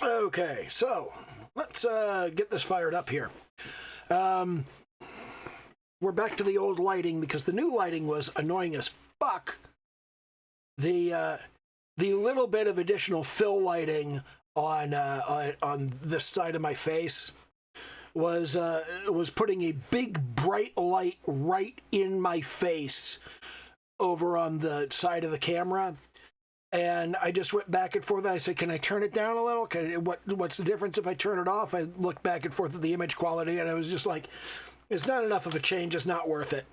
Okay, so let's get this fired up here. We're back to the old lighting because the new lighting was annoying as fuck. The little bit of additional fill lighting on this side of my face was putting a big bright light right in my face over on the side of the camera. And I just went back and forth. I said, can I turn it down a little? What's the difference if I turn it off? I looked back and forth at the image quality, and I was just like, it's not enough of a change. It's not worth it.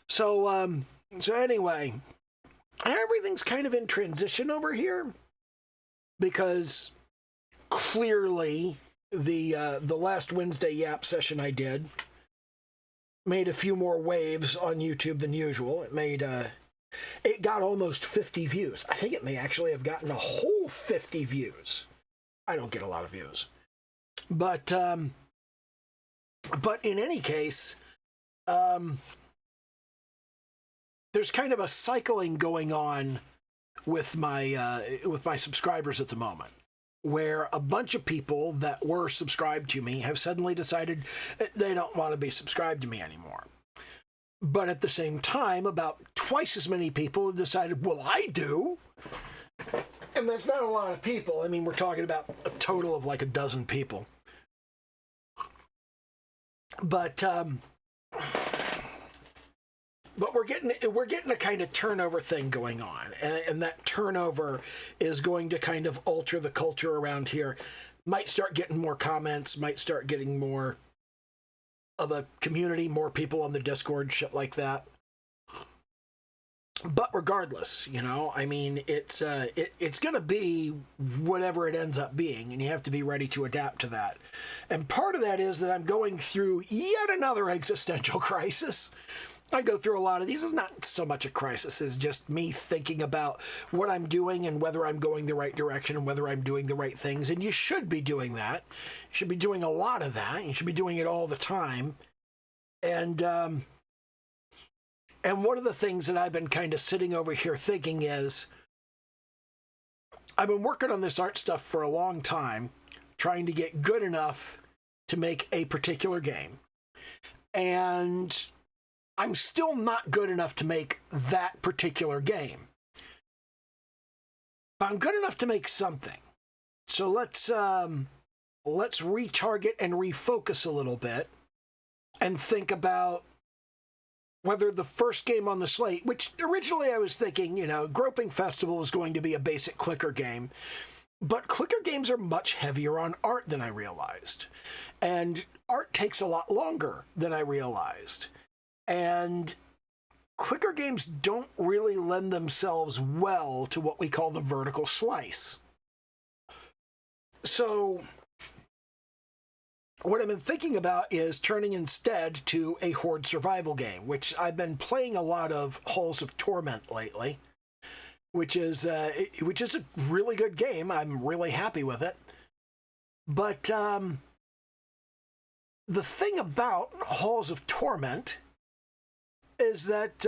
So anyway, everything's kind of in transition over here because clearly the last Wednesday Yap session I did made a few more waves on YouTube than usual. It got almost 50 views. I think it may actually have gotten a whole 50 views. I don't get a lot of views. But in any case, there's kind of a cycling going on with my subscribers at the moment, where a bunch of people that were subscribed to me have suddenly decided they don't want to be subscribed to me anymore. But at the same time, about twice as many people have decided, well, I do. And that's not a lot of people. I mean, we're talking about a total of like a dozen people. But we're getting a kind of turnover thing going on. And that turnover is going to kind of alter the culture around here. Might start getting more comments, might start getting more of a community, more people on the Discord, shit like that. But regardless, I mean, it's going to be whatever it ends up being, and you have to be ready to adapt to that. And part of that is that I'm going through yet another existential crisis. I go through a lot of these. It's not so much a crisis as just me thinking about what I'm doing and whether I'm going the right direction and whether I'm doing the right things. And you should be doing that. You should be doing a lot of that. You should be doing it all the time. And one of the things that I've been kind of sitting over here thinking is, I've been working on this art stuff for a long time, trying to get good enough to make a particular game. And I'm still not good enough to make that particular game. But I'm good enough to make something. So let's retarget and refocus a little bit and think about whether the first game on the slate, which originally I was thinking, Groping Festival was going to be a basic clicker game. But clicker games are much heavier on art than I realized. And art takes a lot longer than I realized. And clicker games don't really lend themselves well to what we call the vertical slice. So what I've been thinking about is turning instead to a Horde survival game, which I've been playing a lot of Halls of Torment lately, which is a really good game. I'm really happy with it. But the thing about Halls of Torment is that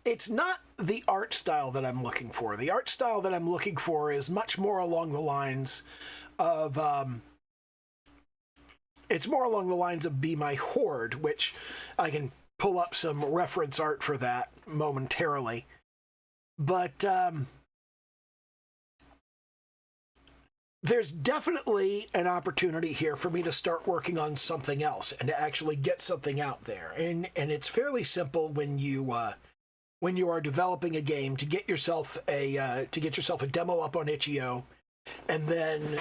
it's not the art style that I'm looking for. The art style that I'm looking for is much more along the lines of Be My Horde, which I can pull up some reference art for that momentarily. But there's definitely an opportunity here for me to start working on something else and to actually get something out there. And it's fairly simple when you are developing a game to get yourself a demo up on itch.io, and then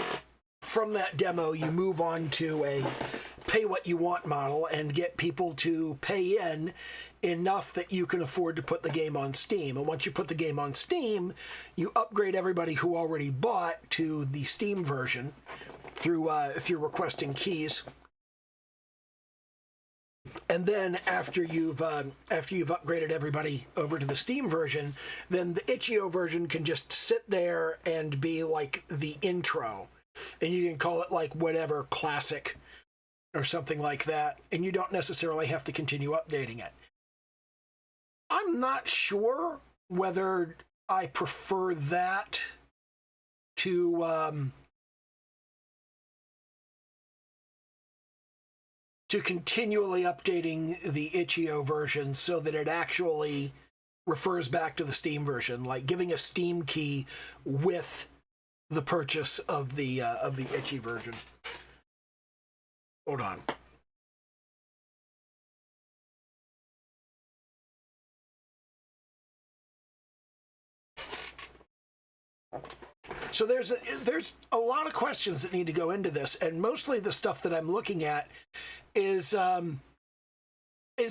from that demo you move on to a pay what you want model and get people to pay in enough that you can afford to put the game on Steam. And once you put the game on Steam, you upgrade everybody who already bought to the Steam version through requesting keys. And then after you've upgraded everybody over to the Steam version, then the itch.io version can just sit there and be like the intro. And you can call it like whatever, classic or something like that. And you don't necessarily have to continue updating it. I'm not sure whether I prefer that to continually updating the itch.io version so that it actually refers back to the Steam version, like giving a Steam key with the purchase of the itchy version. Hold on. So there's a lot of questions that need to go into this, and mostly the stuff that I'm looking at is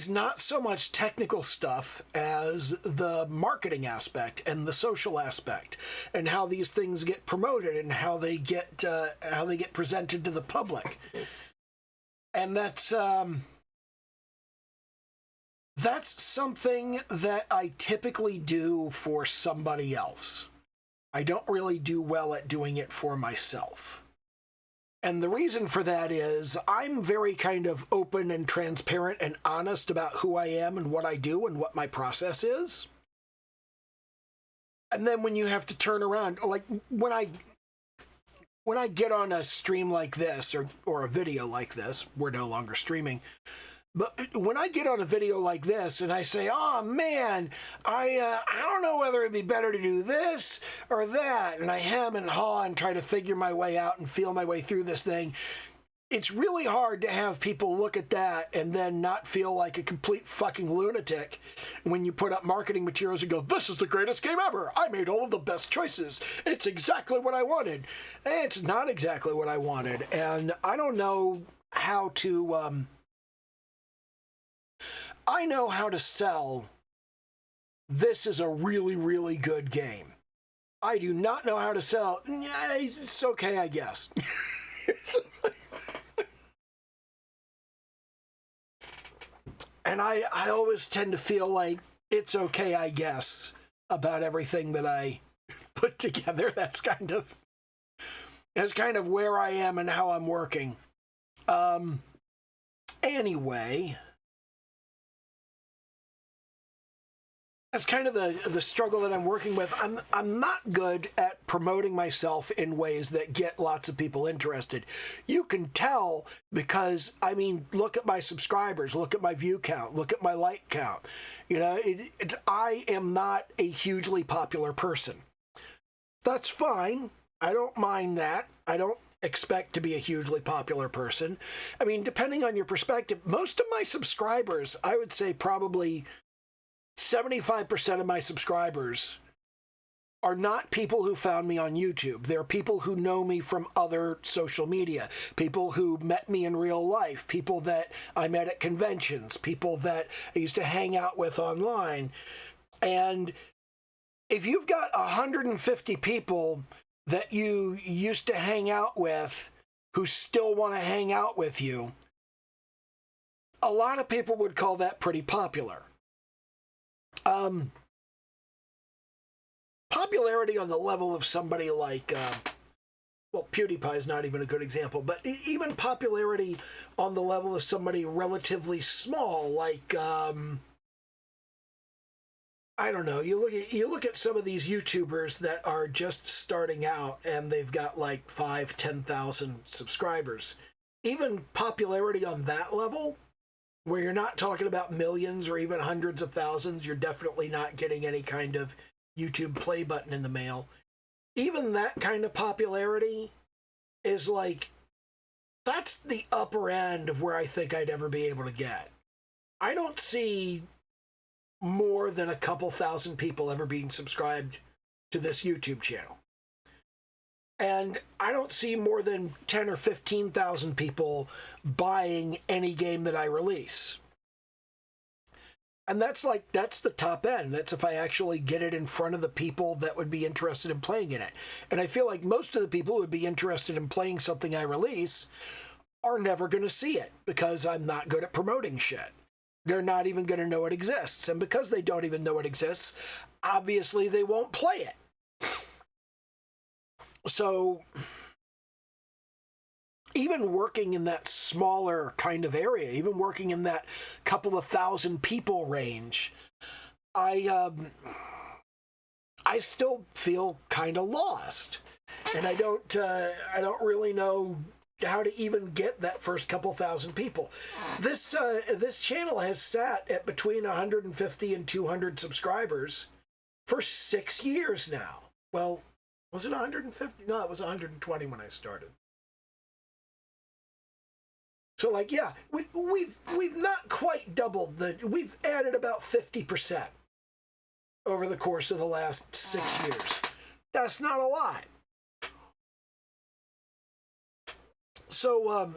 not so much technical stuff as the marketing aspect and the social aspect, and how these things get promoted and how they get presented to the public. And that's something that I typically do for somebody else. I don't really do well at doing it for myself. And the reason for that is I'm very kind of open and transparent and honest about who I am and what I do and what my process is. And then when you have to turn around, like when I get on a stream like this or a video like this, we're no longer streaming. But when I get on a video like this and I say, oh man, I don't know whether it'd be better to do this or that, and I hem and haw and try to figure my way out and feel my way through this thing, it's really hard to have people look at that and then not feel like a complete fucking lunatic when you put up marketing materials and go, this is the greatest game ever. I made all of the best choices. It's exactly what I wanted. And it's not exactly what I wanted. And I don't know how to... I know how to sell, this is a really, really good game. I do not know how to sell, it's okay, I guess. And I always tend to feel like it's okay, I guess, about everything that I put together. That's kind of where I am and how I'm working. Anyway... That's kind of the struggle that I'm working with. I'm not good at promoting myself in ways that get lots of people interested. You can tell because, I mean, look at my subscribers, look at my view count, look at my like count. You know, I am not a hugely popular person. That's fine. I don't mind that. I don't expect to be a hugely popular person. I mean, depending on your perspective, most of my subscribers, I would say probably 75% of my subscribers are not people who found me on YouTube. They're people who know me from other social media, people who met me in real life, people that I met at conventions, people that I used to hang out with online. And if you've got 150 people that you used to hang out with who still want to hang out with you, a lot of people would call that pretty popular. Popularity on the level of somebody like, well, PewDiePie is not even a good example, but even popularity on the level of somebody relatively small, like, I don't know, you look at some of these YouTubers that are just starting out and they've got like 5,000-10,000 subscribers. Even popularity on that level, where you're not talking about millions or even hundreds of thousands, you're definitely not getting any kind of YouTube play button in the mail. Even that kind of popularity is like, that's the upper end of where I think I'd ever be able to get. I don't see more than a couple thousand people ever being subscribed to this YouTube channel. And I don't see more than 10 or 15,000 people buying any game that I release. And that's the top end. That's if I actually get it in front of the people that would be interested in playing in it. And I feel like most of the people who would be interested in playing something I release are never going to see it because I'm not good at promoting shit. They're not even going to know it exists. And because they don't even know it exists, obviously they won't play it. So even working in that smaller kind of area, even working in that couple of thousand people range, I I still feel kind of lost, and I don't really know how to even get that first couple thousand people. This channel has sat at between 150 and 200 subscribers for 6 years now. Well, was it 150? No, it was 120 when I started. So, like, yeah, we've not quite doubled we've added about 50% over the course of the last 6 years. That's not a lot. So,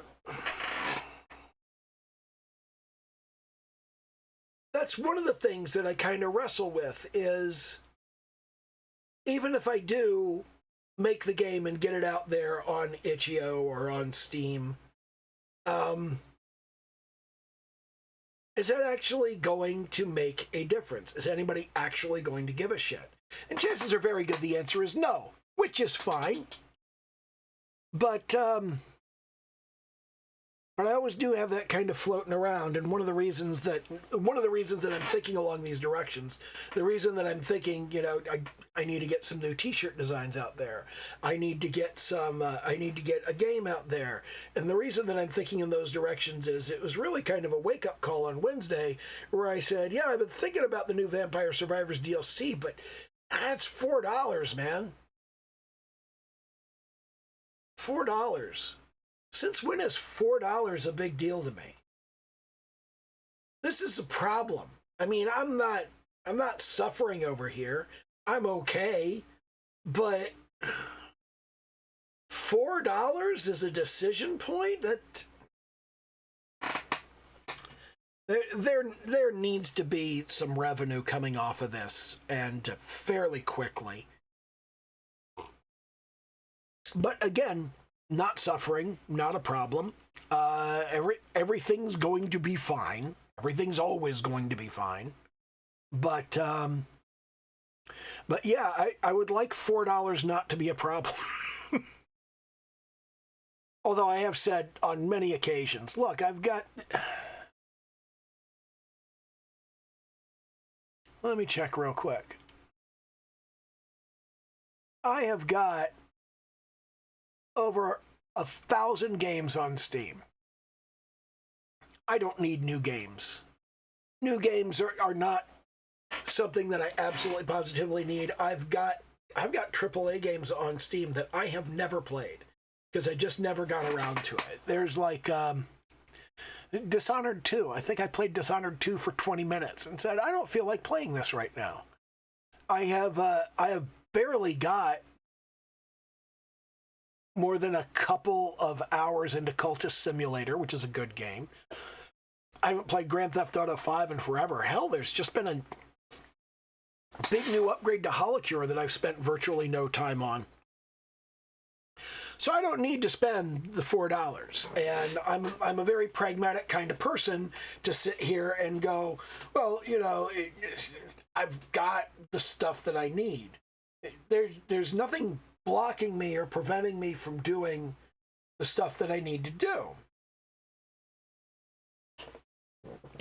that's one of the things that I kind of wrestle with is, even if I do make the game and get it out there on itch.io or on Steam, is that actually going to make a difference? Is anybody actually going to give a shit? And chances are very good the answer is no, which is fine. But I always do have that kind of floating around, and one of the reasons that I'm thinking along these directions, the reason that I'm thinking, you know, I need to get some new T-shirt designs out there. I need to get a game out there, and the reason that I'm thinking in those directions is it was really kind of a wake-up call on Wednesday, where I said, yeah, I've been thinking about the new Vampire Survivors DLC, but that's $4, man. $4. Since when is $4 a big deal to me? This is a problem. I mean, I'm not suffering over here. I'm okay, but $4 is a decision point? That there needs to be some revenue coming off of this, and fairly quickly. But again, not suffering, not a problem. Everything's going to be fine. Everything's always going to be fine. But yeah, I would like $4 not to be a problem. Although I have said on many occasions, look, I've got... Let me check real quick. I have got over 1,000 games on Steam. I don't need new games. New games are not something that I absolutely positively need. I've got AAA games on Steam that I have never played because I just never got around to it. There's like Dishonored 2. I think I played Dishonored 2 for 20 minutes and said, I don't feel like playing this right now. I have barely got more than a couple of hours into Cultist Simulator, which is a good game. I haven't played Grand Theft Auto 5 in forever. Hell, there's just been a big new upgrade to HoloCure that I've spent virtually no time on. So I don't need to spend the $4. And I'm a very pragmatic kind of person to sit here and go, well, you know, I've got the stuff that I need. There's nothing blocking me or preventing me from doing the stuff that I need to do.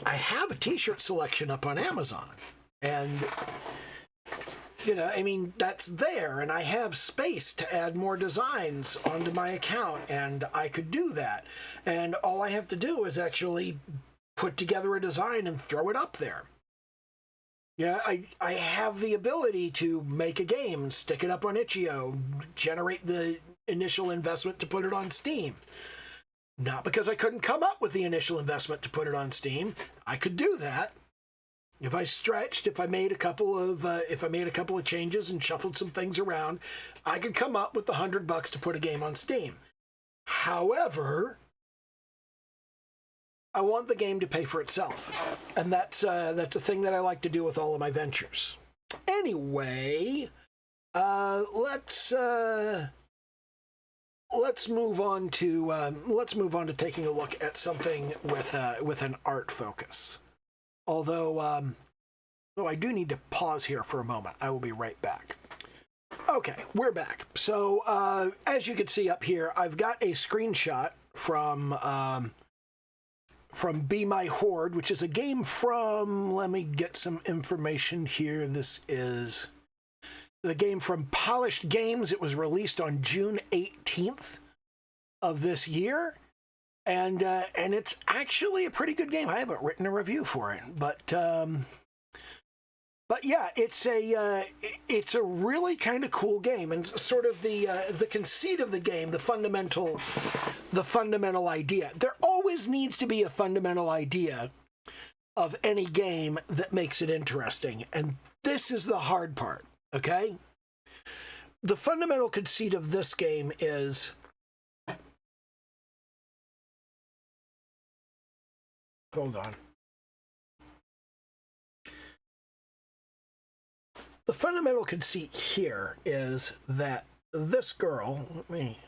I have a T-shirt selection up on Amazon, and you know, I mean, that's there, and I have space to add more designs onto my account, and I could do that. And all I have to do is actually put together a design and throw it up there. Yeah, I have the ability to make a game, stick it up on itch.io, generate the initial investment to put it on Steam. Not because I couldn't come up with the initial investment to put it on Steam. I could do that. If I stretched, if I made a couple of changes and shuffled some things around, I could come up with the $100 to put a game on Steam. However, I want the game to pay for itself, and that's a thing that I like to do with all of my ventures. Anyway, let's move on to taking a look at something with an art focus. Although I do need to pause here for a moment. I will be right back. Okay, we're back. So as you can see up here, I've got a screenshot from My Horde, which is a game from, let me get some information here. This is The game from Polished Games. It was released on June 18th of this year. And it's actually a pretty good game. I haven't written a review for it, but yeah, it's a really kind of cool game, and sort of the conceit of the game, the fundamental idea. There always needs to be a fundamental idea of any game that makes it interesting, and this is the hard part. Okay, the fundamental conceit of this game is. Hold on. The fundamental conceit here is that this girl, let me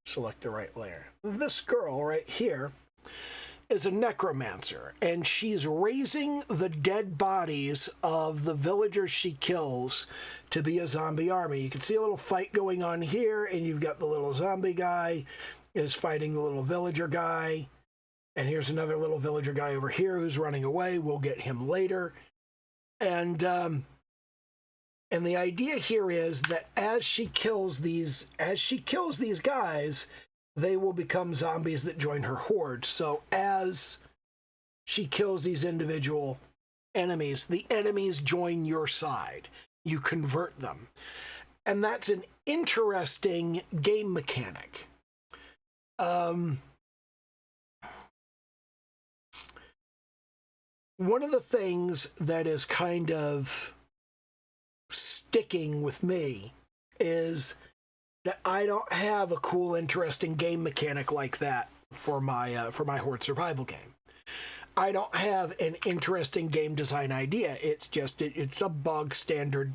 select the right layer. This girl right here is a necromancer, and she's raising the dead bodies of the villagers she kills to be a zombie army. You can see a little fight going on here, and you've got the little zombie guy is fighting the little villager guy. And here's another little villager guy over here who's running away. We'll get him later. And the idea here is that as she kills these guys, they will become zombies that join her horde. So as she kills these individual enemies, the enemies join your side. You convert them. And that's an interesting game mechanic. One of the things that is kind of sticking with me is that I don't have a cool, interesting game mechanic like that for my Horde survival game. I don't have an interesting game design idea. It's just it's a bog standard.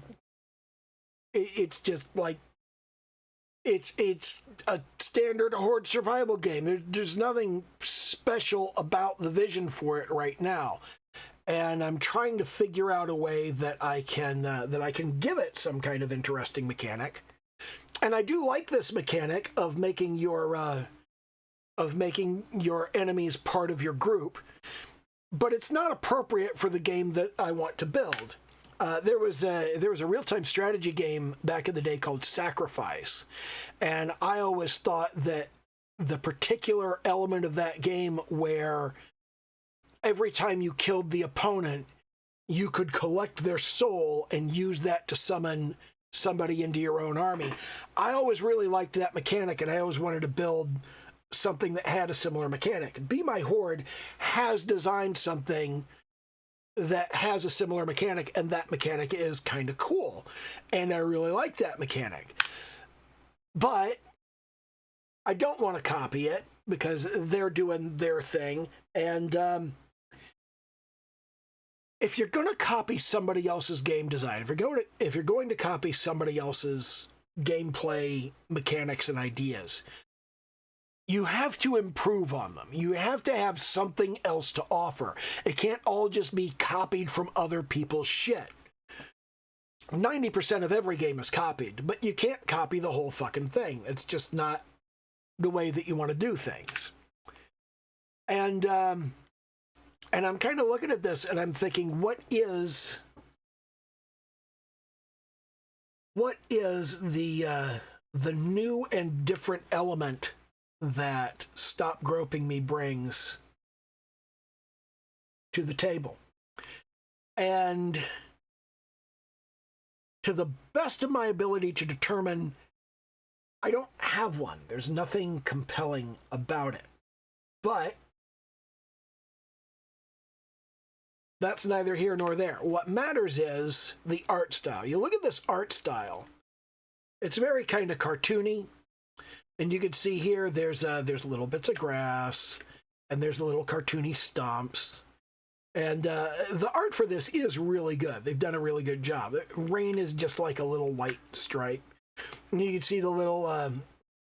It's just like it's a standard Horde survival game. There's nothing special about the vision for it right now. And I'm trying to figure out a way that I can give it some kind of interesting mechanic. And I do like this mechanic of making your enemies part of your group, but it's not appropriate for the game that I want to build. There was a real-time strategy game back in the day called Sacrifice, and I always thought that the particular element of that game where every time you killed the opponent, you could collect their soul and use that to summon somebody into your own army. I always really liked that mechanic, and I always wanted to build something that had a similar mechanic. Be My Horde has designed something that has a similar mechanic, and that mechanic is kind of cool. And I really like that mechanic. But I don't want to copy it because they're doing their thing. And if you're going to copy somebody else's game design, if you're going to copy somebody else's gameplay mechanics and ideas, you have to improve on them. You have to have something else to offer. It can't all just be copied from other people's shit. 90% of every game is copied, but you can't copy the whole fucking thing. It's just not the way that you want to do things. And I'm kind of looking at this and I'm thinking, what is the new and different element that Stop Groping Me brings to the table? And to the best of my ability to determine, I don't have one. There's nothing compelling about it. But that's neither here nor there. What matters is the art style. You look at this art style. It's very kind of cartoony. And you can see here, there's little bits of grass, and there's little cartoony stumps. And the art for this is really good. They've done a really good job. Rain is just like a little white stripe. And you can see the little,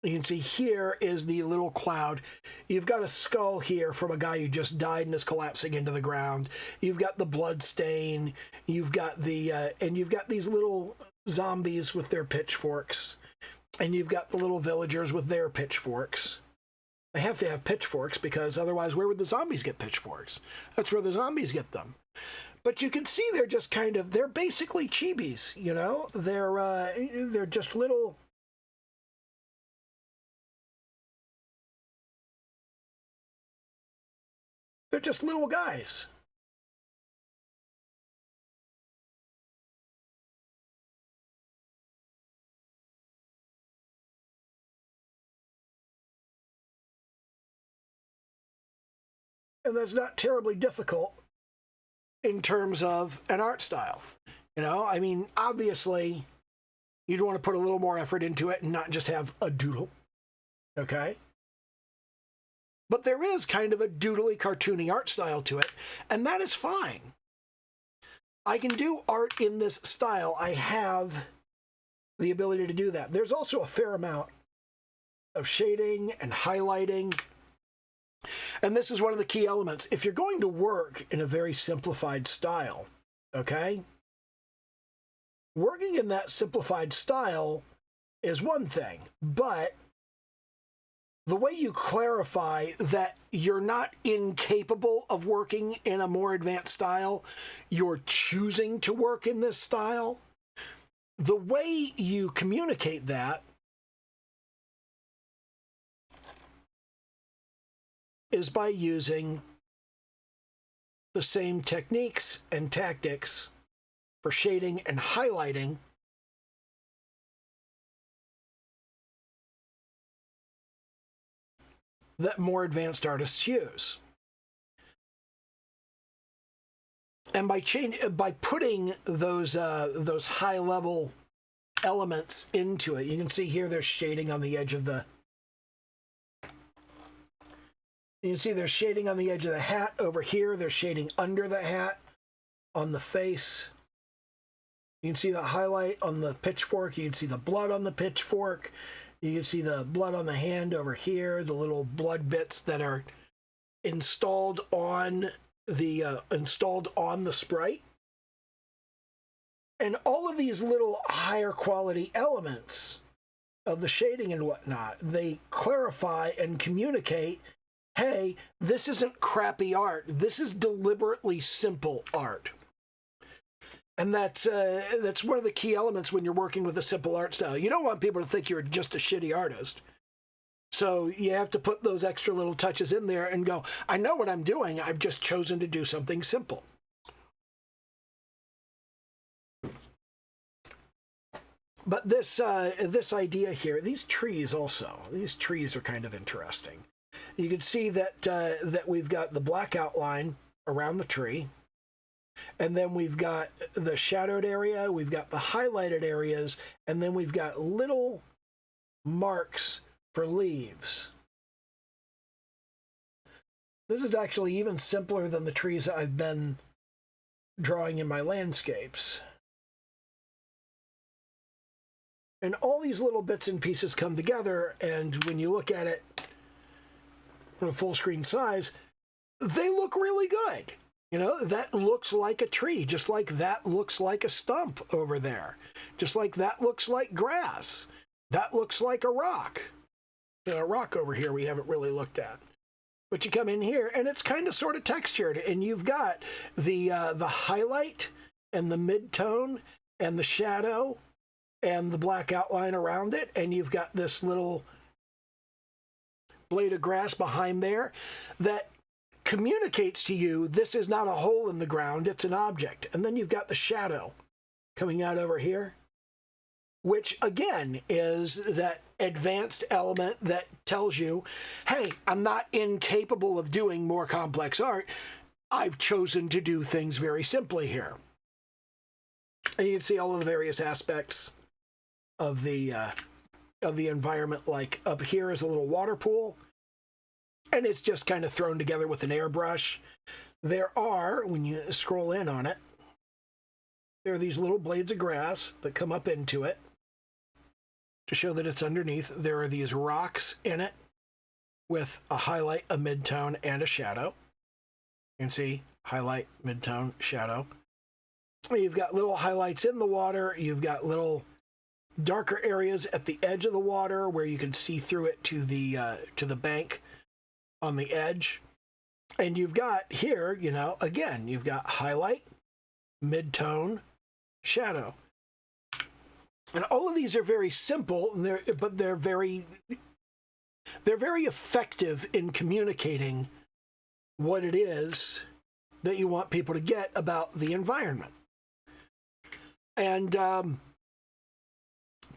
you can see here is the little cloud. You've got a skull here from a guy who just died and is collapsing into the ground. You've got the blood stain. You've got and you've got these little zombies with their pitchforks. And you've got the little villagers with their pitchforks. They have to have pitchforks because otherwise where would the zombies get pitchforks? That's where the zombies get them. But you can see they're just they're basically chibis, you know? They're just little... They're just little guys. And that's not terribly difficult in terms of an art style. You know, I mean, obviously, you'd want to put a little more effort into it and not just have a doodle, okay? But there is kind of a doodly, cartoony art style to it, and that is fine. I can do art in this style. I have the ability to do that. There's also a fair amount of shading and highlighting. And this is one of the key elements. If you're going to work in a very simplified style, okay? Working in that simplified style is one thing, but the way you clarify that you're not incapable of working in a more advanced style, you're choosing to work in this style, the way you communicate that is by using the same techniques and tactics for shading and highlighting that more advanced artists use. And by putting those high-level elements into it, you can see here there's shading on the edge of the... You can see there's shading on the edge of the hat over here. There's shading under the hat on the face. You can see the highlight on the pitchfork. You can see the blood on the pitchfork. You can see the blood on the hand over here, the little blood bits that are installed on the sprite. And all of these little higher quality elements of the shading and whatnot, they clarify and communicate, hey, this isn't crappy art. This is deliberately simple art. And that's one of the key elements when you're working with a simple art style. You don't want people to think you're just a shitty artist. So you have to put those extra little touches in there and go, I know what I'm doing. I've just chosen to do something simple. But this idea here, these trees are kind of interesting. You can see that we've got the black outline around the tree. And then we've got the shadowed area, we've got the highlighted areas, and then we've got little marks for leaves. This is actually even simpler than the trees I've been drawing in my landscapes. And all these little bits and pieces come together, and when you look at it in a full screen size, they look really good. You know, that looks like a tree, just like that looks like a stump over there. Just like that looks like grass. That looks like a rock. A rock over here we haven't really looked at. But you come in here, and it's kind of sort of textured, and you've got the highlight and the mid-tone and the shadow and the black outline around it, and you've got this little blade of grass behind there that communicates to you this is not a hole in the ground, it's an object. And then you've got the shadow coming out over here, which again is that advanced element that tells you, hey, I'm not incapable of doing more complex art. I've chosen to do things very simply here. And you can see all of the various aspects of the environment. Like up here is a little water pool, and it's just kind of thrown together with an airbrush. There are, when you scroll in on it, there are these little blades of grass that come up into it to show that it's underneath. There are these rocks in it with a highlight, a mid-tone, and a shadow. You can see highlight, mid-tone, shadow. You've got little highlights in the water. You've got little darker areas at the edge of the water where you can see through it to the bank on the edge. And you've got here, you know, again, you've got highlight, mid-tone, shadow. And all of these are very simple, but they're very effective in communicating what it is that you want people to get about the environment. And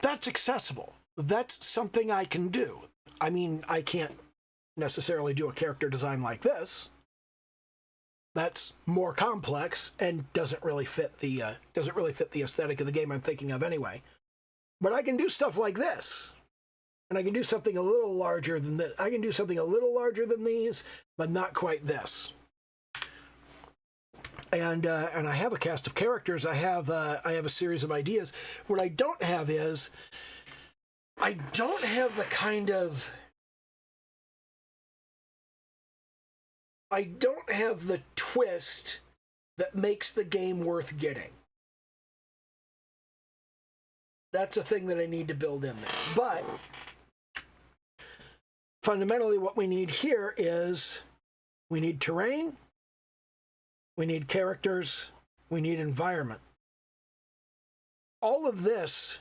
that's accessible. That's something I can do. I mean, I can't necessarily do a character design like this. That's more complex and doesn't really fit the aesthetic of the game I'm thinking of anyway. But I can do stuff like this, and I can do something a little larger than this. I can do something a little larger than these, but not quite this. And I have a cast of characters. I have a series of ideas. What I don't have is I don't have the kind of I don't have the twist that makes the game worth getting. That's a thing that I need to build in there. But fundamentally what we need here is we need terrain, we need characters, we need environment. All of this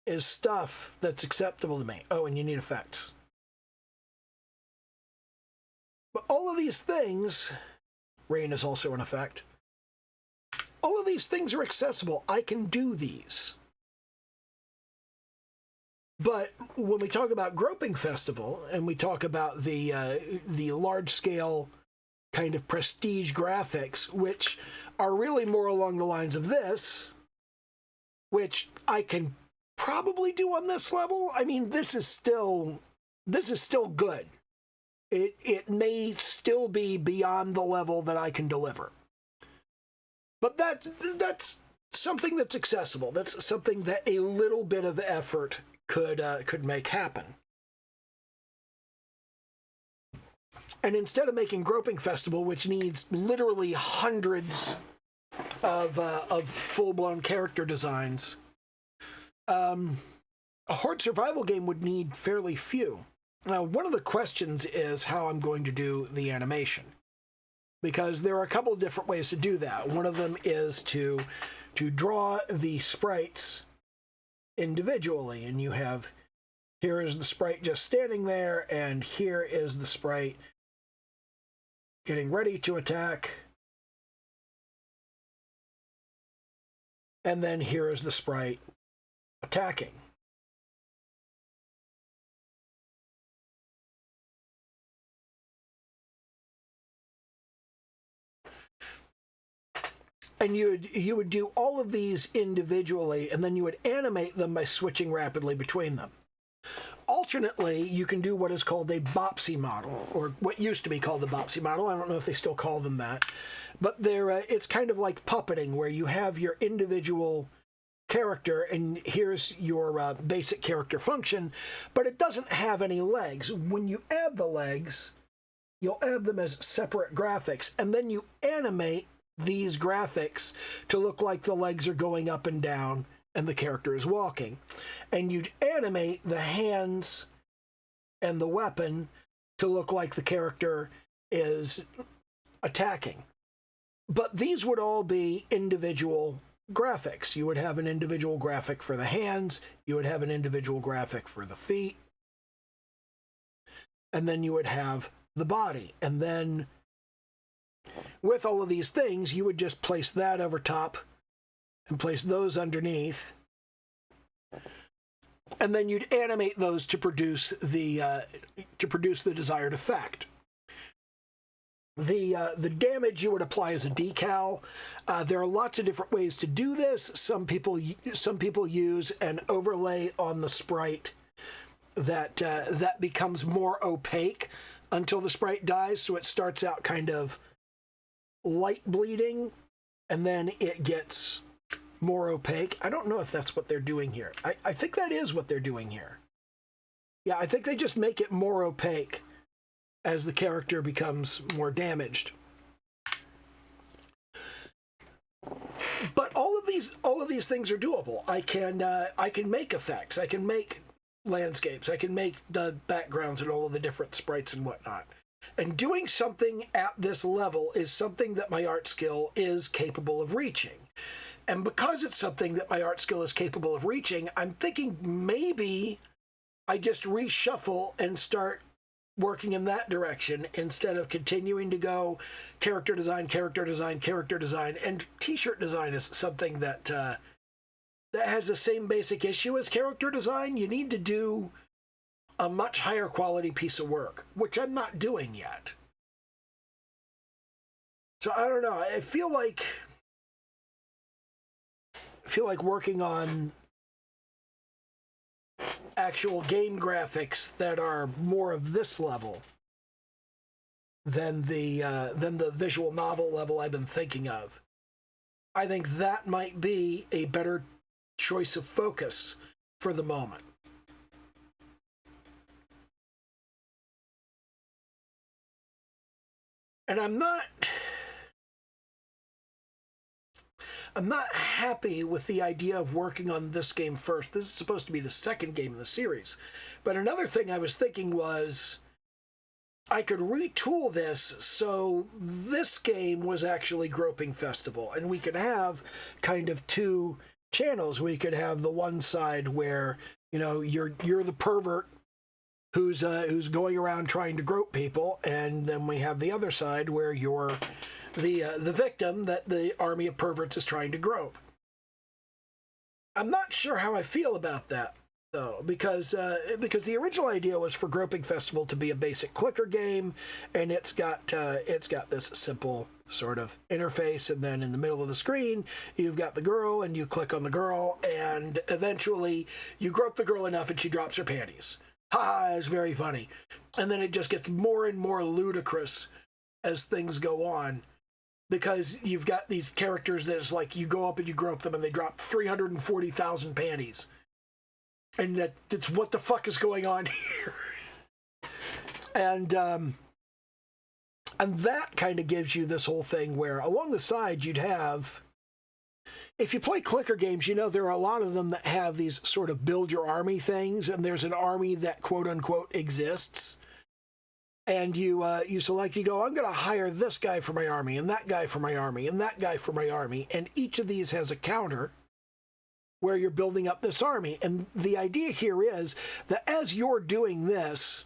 is stuff that's acceptable to me. Oh, and you need effects. But all of these things, rain is also an effect. All of these things are accessible. I can do these. But when we talk about Groping Festival and we talk about the large-scale kind of prestige graphics, which are really more along the lines of this, which I can probably do on this level. I mean, this is still good. It may still be beyond the level that I can deliver. But that's something that's accessible. That's something that a little bit of effort could make happen. And instead of making Groping Festival, which needs literally hundreds of full-blown character designs, a Horde survival game would need fairly few. Now, one of the questions is how I'm going to do the animation, because there are a couple of different ways to do that. One of them is to draw the sprites individually, and you have, here is the sprite just standing there, and here is the sprite getting ready to attack, and then here is the sprite attacking. And you would do all of these individually, and then you would animate them by switching rapidly between them. Alternately, you can do what is called a Bopsy model, or what used to be called the Bopsy model. I don't know if they still call them that. But it's kind of like puppeting, where you have your individual character, and here's your basic character function, but it doesn't have any legs. When you add the legs, you'll add them as separate graphics, and then you animate these graphics to look like the legs are going up and down and the character is walking. And you'd animate the hands and the weapon to look like the character is attacking. But these would all be individual graphics. You would have an individual graphic for the hands, you would have an individual graphic for the feet, and then you would have the body. And then with all of these things, you would just place that over top and place those underneath. And then you'd animate those to produce the desired effect. The damage you would apply as a decal. There are lots of different ways to do this. Some people use an overlay on the sprite that becomes more opaque until the sprite dies, so it starts out kind of light bleeding, and then it gets more opaque. I don't know if that's what they're doing here. I think that is what they're doing here. Yeah, I think they just make it more opaque as the character becomes more damaged. But all of these things are doable. I can make effects. I can make landscapes. I can make the backgrounds and all of the different sprites and whatnot. And doing something at this level is something that my art skill is capable of reaching. And because it's something that my art skill is capable of reaching, I'm thinking maybe I just reshuffle and start working in that direction instead of continuing to go character design, character design, character design. And t-shirt design is something that that has the same basic issue as character design. You need to do a much higher quality piece of work, which I'm not doing yet. So I don't know. I feel like working on actual game graphics that are more of this level than the visual novel level I've been thinking of. I think that might be a better choice of focus for the moment. And I'm not happy with the idea of working on this game first. This is supposed to be the second game in the series. But another thing I was thinking was I could retool this so this game was actually Groping Festival, and we could have kind of two channels. We could have the one side where, you know, you're the pervert who's going around trying to grope people, and then we have the other side where you're the victim that the army of perverts is trying to grope. I'm not sure how I feel about that though, because the original idea was for Groping Festival to be a basic clicker game, and it's got this simple sort of interface, and then in the middle of the screen you've got the girl, and you click on the girl, and eventually you grope the girl enough and she drops her panties. Ha, it's very funny. And then it just gets more and more ludicrous as things go on, because you've got these characters that it's like you go up and you grope them and they drop 340,000 panties. And that's what the fuck is going on here? And that kind of gives you this whole thing where along the side you'd have, if you play clicker games, you know there are a lot of them that have these sort of build your army things, and there's an army that quote unquote exists. And you select, you go, I'm going to hire this guy for my army, and that guy for my army, and that guy for my army. And each of these has a counter where you're building up this army. And the idea here is that as you're doing this,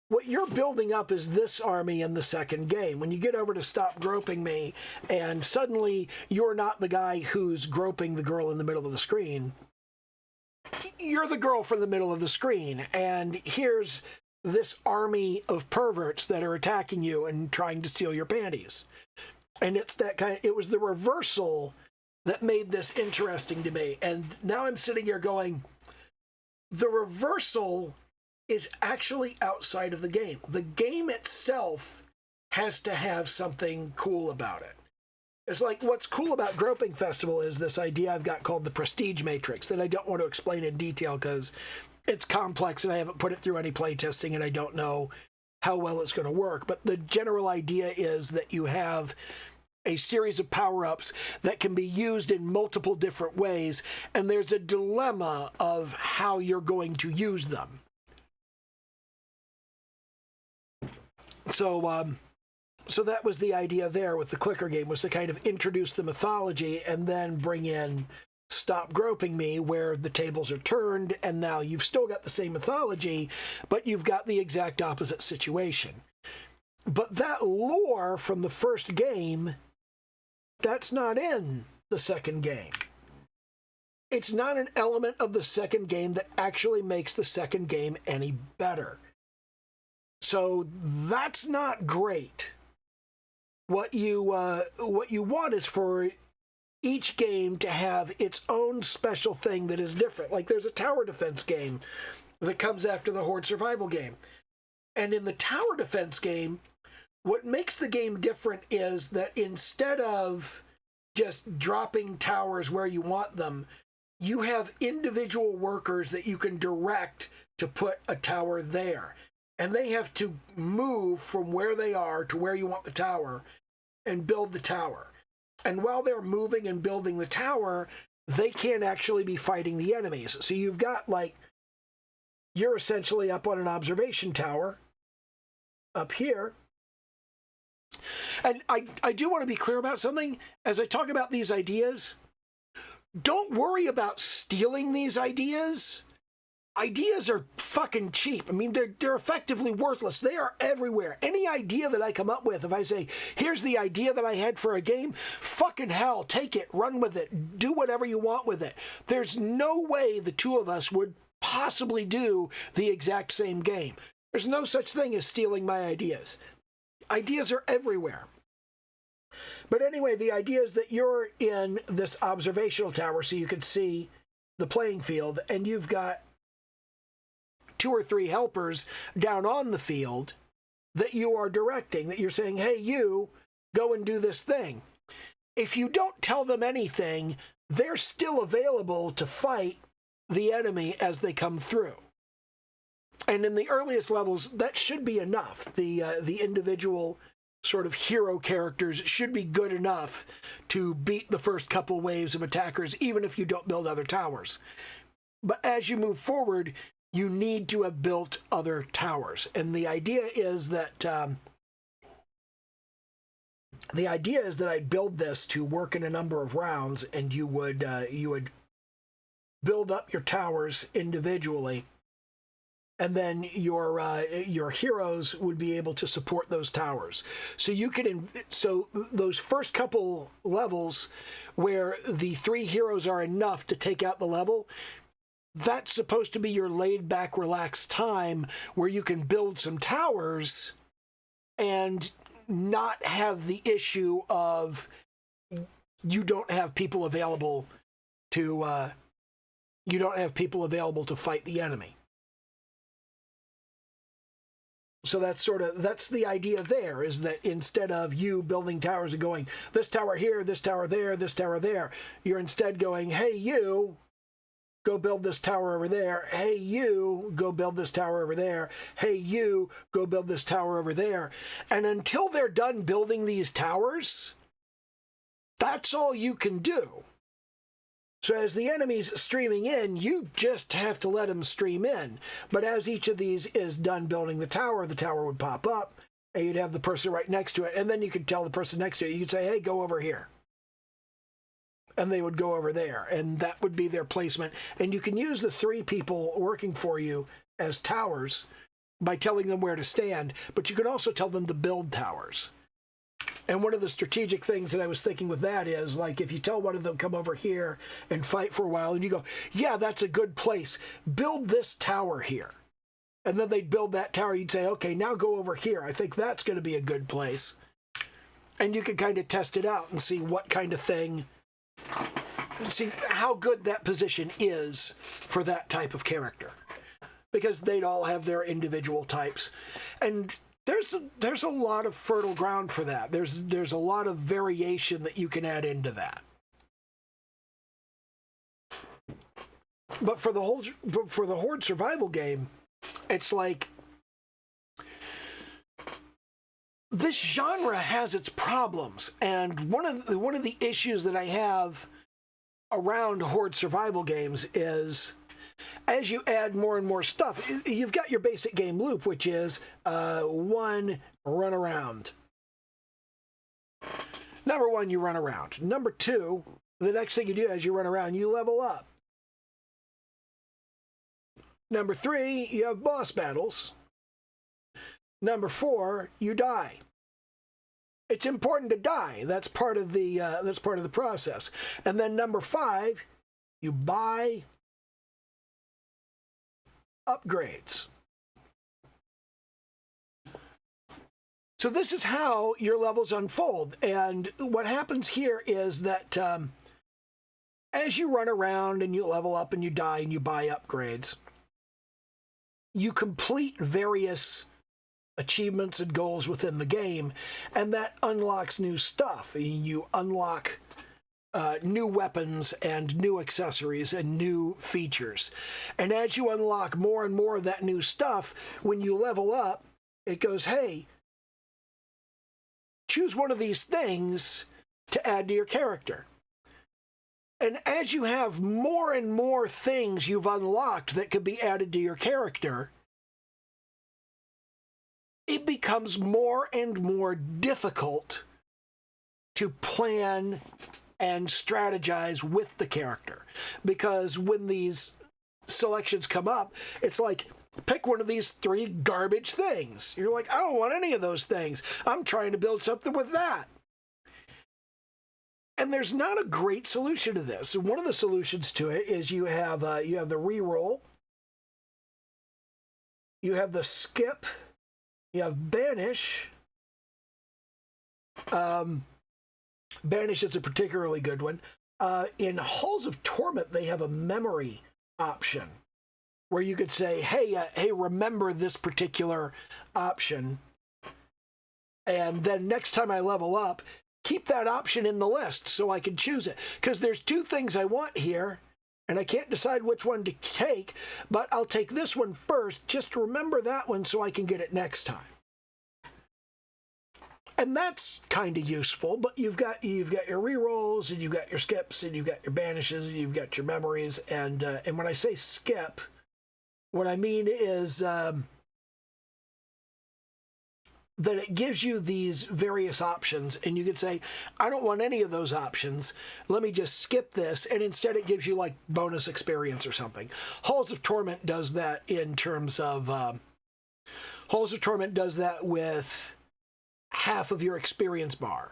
what you're building up is this army in the second game. When you get over to Stop Groping Me, and suddenly you're not the guy who's groping the girl in the middle of the screen, you're the girl from the middle of the screen, and here's this army of perverts that are attacking you and trying to steal your panties. And it's that kind of, it was the reversal that made this interesting to me. And now I'm sitting here going, the reversal is actually outside of the game. The game itself has to have something cool about it. It's like, what's cool about Groping Festival is this idea I've got called the Prestige Matrix that I don't want to explain in detail because it's complex and I haven't put it through any playtesting and I don't know how well it's going to work. But the general idea is that you have a series of power-ups that can be used in multiple different ways, and there's a dilemma of how you're going to use them. So that was the idea there with the clicker game, was to kind of introduce the mythology and then bring in Stop Groping Me, where the tables are turned, and now you've still got the same mythology, but you've got the exact opposite situation. But that lore from the first game, that's not in the second game. It's not an element of the second game that actually makes the second game any better. So that's not great. What you want is for each game to have its own special thing that is different. Like there's a tower defense game that comes after the Horde survival game. And in the tower defense game, what makes the game different is that instead of just dropping towers where you want them, you have individual workers that you can direct to put a tower there. And they have to move from where they are to where you want the tower and build the tower. And while they're moving and building the tower, they can't actually be fighting the enemies. So you've got, like, you're essentially up on an observation tower up here, And I do want to be clear about something. As I talk about these ideas, don't worry about stealing these ideas. Ideas are fucking cheap. I mean, they're effectively worthless. They are everywhere. Any idea that I come up with, if I say, here's the idea that I had for a game, fucking hell, take it, run with it, do whatever you want with it. There's no way the two of us would possibly do the exact same game. There's no such thing as stealing my ideas. Ideas are everywhere. But anyway, the idea is that you're in this observational tower so you can see the playing field, and you've got 2 or 3 helpers down on the field that you are directing, that you're saying, hey, you, go and do this thing. If you don't tell them anything, they're still available to fight the enemy as they come through. And in the earliest levels, that should be enough. The individual sort of hero characters should be good enough to beat the first couple waves of attackers, even if you don't build other towers. But as you move forward, you need to have built other towers. And the idea is that I'd build this to work in a number of rounds, and you would build up your towers individually, and then your heroes would be able to support those towers. So you can so those first couple levels where the 3 heroes are enough to take out the level, that's supposed to be your laid-back, relaxed time where you can build some towers and not have the issue of you don't have people available to fight the enemy. So that's the idea there, is that instead of you building towers and going, this tower here, this tower there, this tower there, you're instead going, hey, you, go build this tower over there. Hey, you, go build this tower over there. Hey, you, go build this tower over there. And until they're done building these towers, that's all you can do. So as the enemy's streaming in, you just have to let them stream in. But as each of these is done building the tower would pop up, and you'd have the person right next to it. And then you could tell the person next to it, you could say, hey, go over here. And they would go over there, and that would be their placement. And you can use the 3 people working for you as towers by telling them where to stand, but you can also tell them to build towers. And one of the strategic things that I was thinking with that is, like, if you tell one of them, come over here and fight for a while, and you go, yeah, that's a good place, build this tower here. And then they'd build that tower, you'd say, okay, now go over here. I think that's going to be a good place. And you could kind of test it out and see what kind of thing, see how good that position is for that type of character, because they'd all have their individual types. And there's a lot of fertile ground for that. There's a lot of variation that you can add into that. But for the Horde survival game, it's like this genre has its problems, and one of the issues that I have around Horde survival games is, as you add more and more stuff, you've got your basic game loop, which is 1, run around. Number 1, you run around. Number 2, the next thing you do as you run around, you level up. Number 3, you have boss battles. Number 4, you die. It's important to die. That's part of the process. And then number 5, you buy upgrades. So this is how your levels unfold. And what happens here is that as you run around and you level up and you die and you buy upgrades, you complete various achievements and goals within the game, and that unlocks new stuff. You unlock new weapons and new accessories and new features. And as you unlock more and more of that new stuff, when you level up, it goes, hey, choose one of these things to add to your character. And as you have more and more things you've unlocked that could be added to your character, it becomes more and more difficult to plan and strategize with the character. Because when these selections come up, it's like, pick one of these 3 garbage things. You're like, I don't want any of those things. I'm trying to build something with that. And there's not a great solution to this. One of the solutions to it is you have the reroll, you have the skip, you have banish. Banish is a particularly good one. In Halls of Torment, they have a memory option where you could say, hey, remember this particular option. And then next time I level up, keep that option in the list so I can choose it. Because there's 2 things I want here, and I can't decide which one to take, but I'll take this one first, just to remember that one so I can get it next time. And that's kind of useful, but you've got your rerolls, and you've got your skips, and you've got your banishes, and you've got your memories, and when I say skip, what I mean is that it gives you these various options, and you could say, I don't want any of those options. Let me just skip this, and instead it gives you like bonus experience or something. Halls of Torment does that in terms of Halls of Torment does that with half of your experience bar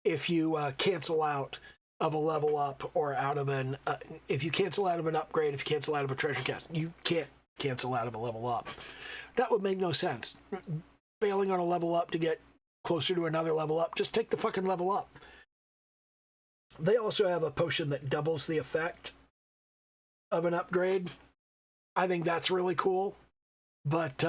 if you cancel out of a level up or out of an if you cancel out of an upgrade, if you cancel out of a treasure chest. You can't cancel out of a level up. That would make no sense. Bailing on a level up to get closer to another level up, just take the fucking level up. They also have a potion that doubles the effect of an upgrade. I think that's really cool. But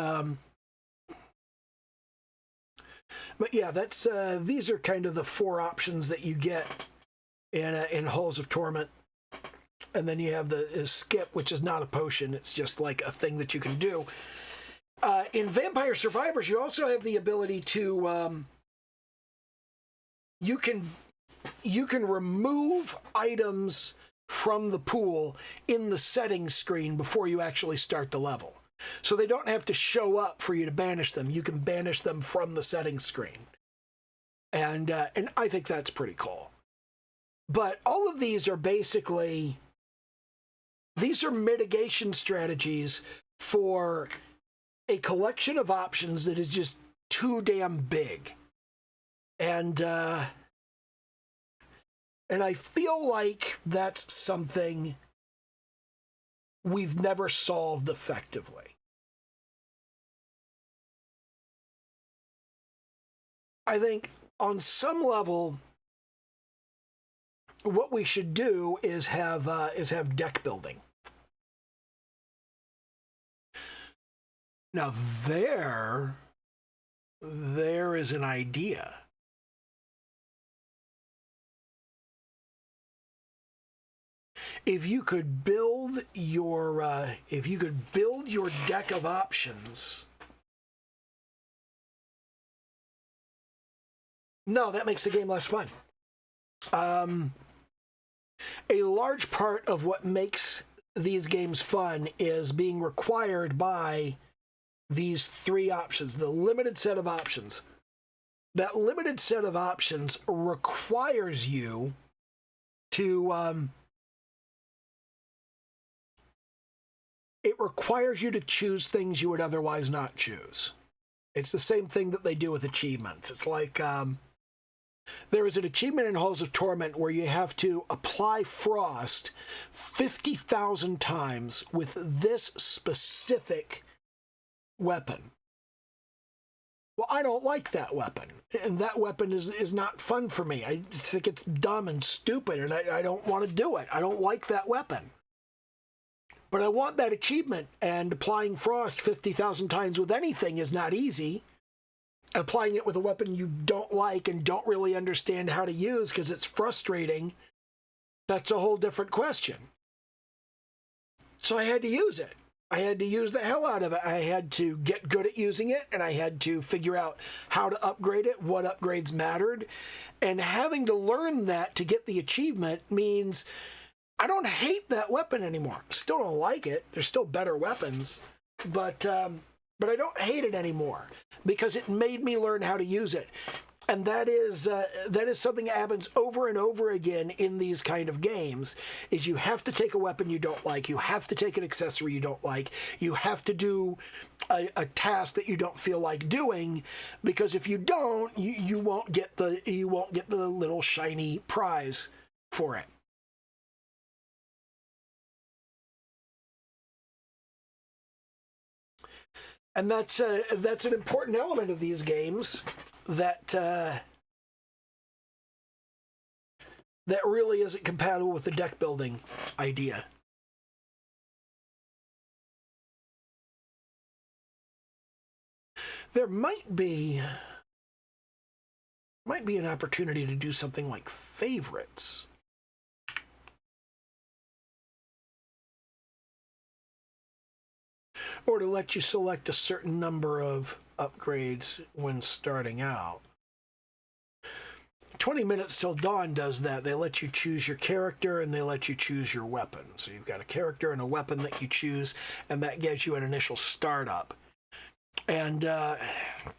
yeah, that's these are kind of the 4 options that you get in Halls of Torment. And then you have the skip, which is not a potion. It's just like a thing that you can do. In Vampire Survivors, you also have the ability to you can remove items from the pool in the settings screen before you actually start the level. So they don't have to show up for you to banish them. You can banish them from the settings screen. And I think that's pretty cool. But all of these are basically, these are mitigation strategies for a collection of options that is just too damn big. And I feel like that's something we've never solved effectively. I think on some level, what we should do is have deck building. Now there is an idea. If you could build your deck of options. No, that makes the game less fun. A large part of what makes these games fun is being required by these 3 options, the limited set of options. That limited set of options requires you to choose things you would otherwise not choose. It's the same thing that they do with achievements. It's like there is an achievement in Halls of Torment where you have to apply frost 50,000 times with this specific weapon. Well, I don't like that weapon, and that weapon is not fun for me. I think it's dumb and stupid, and I don't want to do it. I don't like that weapon. But I want that achievement, and applying frost 50,000 times with anything is not easy. Applying it with a weapon you don't like and don't really understand how to use because it's frustrating, that's a whole different question. So I had to use it. I had to use the hell out of it. I had to get good at using it, and I had to figure out how to upgrade it, what upgrades mattered. And having to learn that to get the achievement means I don't hate that weapon anymore. Still don't like it. There's still better weapons. But but I don't hate it anymore because it made me learn how to use it. And that is something that happens over and over again in these kind of games, is you have to take a weapon you don't like, you have to take an accessory you don't like, you have to do a task that you don't feel like doing, because if you don't, you won't get the little shiny prize for it. And that's an important element of these games that really isn't compatible with the deck building idea. There might be an opportunity to do something like favorites. Or to let you select a certain number of upgrades when starting out. 20 Minutes Till Dawn does that. They let you choose your character and they let you choose your weapon. So you've got a character and a weapon that you choose, and that gives you an initial startup. And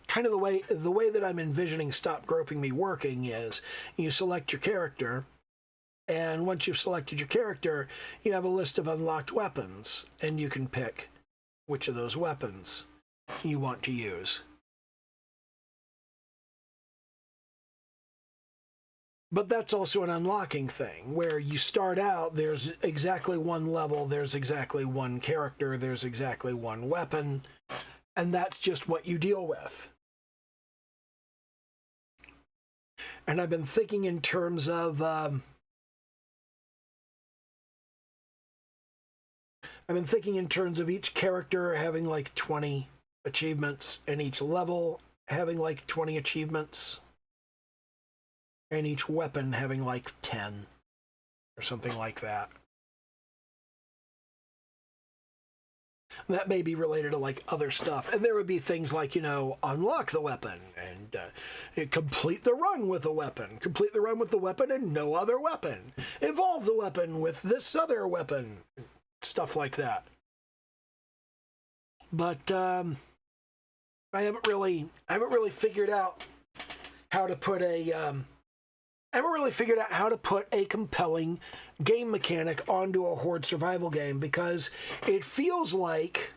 kind of the way that I'm envisioning Stop Groping Me working is you select your character, and once you've selected your character, you have a list of unlocked weapons, and you can pick which of those weapons you want to use. But that's also an unlocking thing, where you start out, there's exactly one level, there's exactly one character, there's exactly one weapon, and that's just what you deal with. And I've been thinking in terms of each character having like 20 achievements, and each level having like 20 achievements, and each weapon having like 10 or something like that. And that may be related to like other stuff. And there would be things like, unlock the weapon and complete the run with the weapon. Complete the run with the weapon and no other weapon. Evolve the weapon with this other weapon. Stuff like that. But I haven't really figured out how to put a compelling game mechanic onto a Horde survival game, because it feels like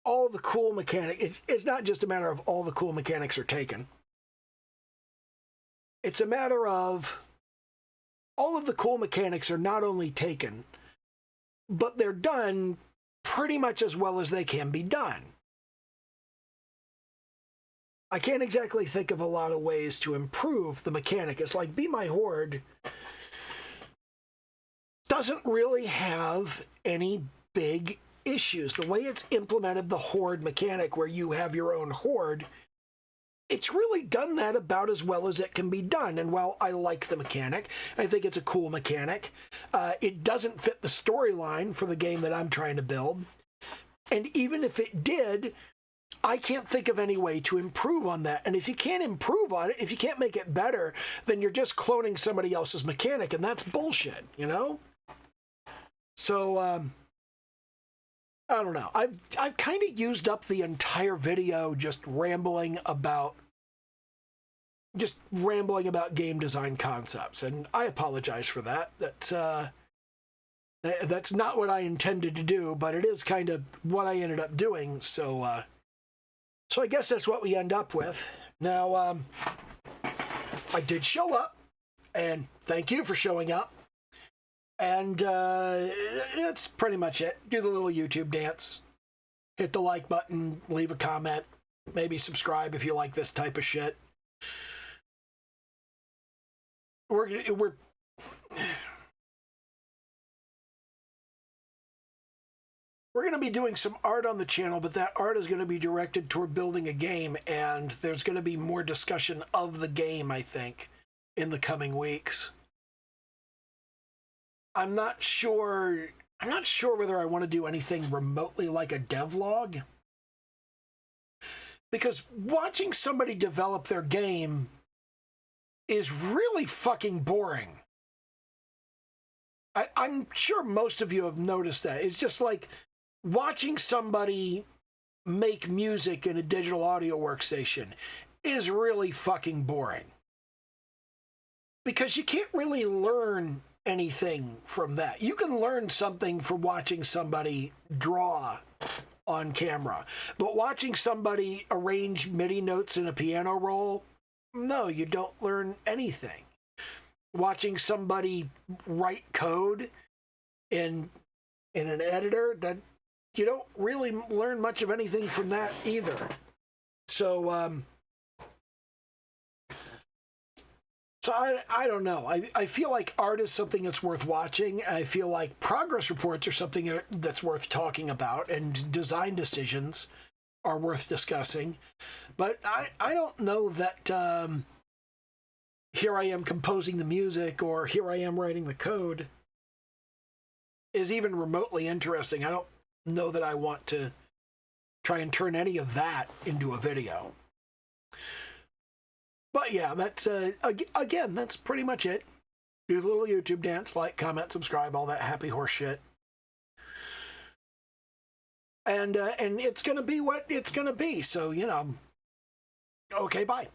all the cool mechanics, it's not just a matter of all the cool mechanics are taken. It's a matter of all of the cool mechanics are not only taken, but they're done pretty much as well as they can be done. I can't exactly think of a lot of ways to improve the mechanic. It's like Be My Horde doesn't really have any big issues. The way it's implemented the Horde mechanic, where you have your own Horde, it's really done that about as well as it can be done. And while I like the mechanic, I think it's a cool mechanic, it doesn't fit the storyline for the game that I'm trying to build. And even if it did, I can't think of any way to improve on that. And if you can't improve on it, if you can't make it better, then you're just cloning somebody else's mechanic, and that's bullshit, So, I don't know. I've kind of used up the entire video just rambling about game design concepts, and I apologize for that. That's not what I intended to do, but it is kind of what I ended up doing. So I guess that's what we end up with. Now, I did show up, and thank you for showing up. And that's pretty much it. Do the little YouTube dance. Hit the like button, leave a comment, maybe subscribe if you like this type of shit. We're going to be doing some art on the channel, but that art is going to be directed toward building a game, and there's going to be more discussion of the game, I think, in the coming weeks. I'm not sure whether I want to do anything remotely like a devlog, because watching somebody develop their game is really fucking boring. I'm sure most of you have noticed that. It's just like watching somebody make music in a digital audio workstation is really fucking boring. Because you can't really learn anything from that. You can learn something from watching somebody draw on camera, but watching somebody arrange MIDI notes in a piano roll, no, you don't learn anything. Watching somebody write code in an editor, that you don't really learn much of anything from that either. So I don't know. I feel like art is something that's worth watching. I feel like progress reports are something that's worth talking about, and design decisions are worth discussing. But I don't know that here I am composing the music or here I am writing the code is even remotely interesting. I don't know that I want to try and turn any of that into a video. But yeah, that's, again, that's pretty much it. Do the little YouTube dance, like, comment, subscribe, all that happy horse shit. And it's going to be what it's going to be. So, you know, okay, bye.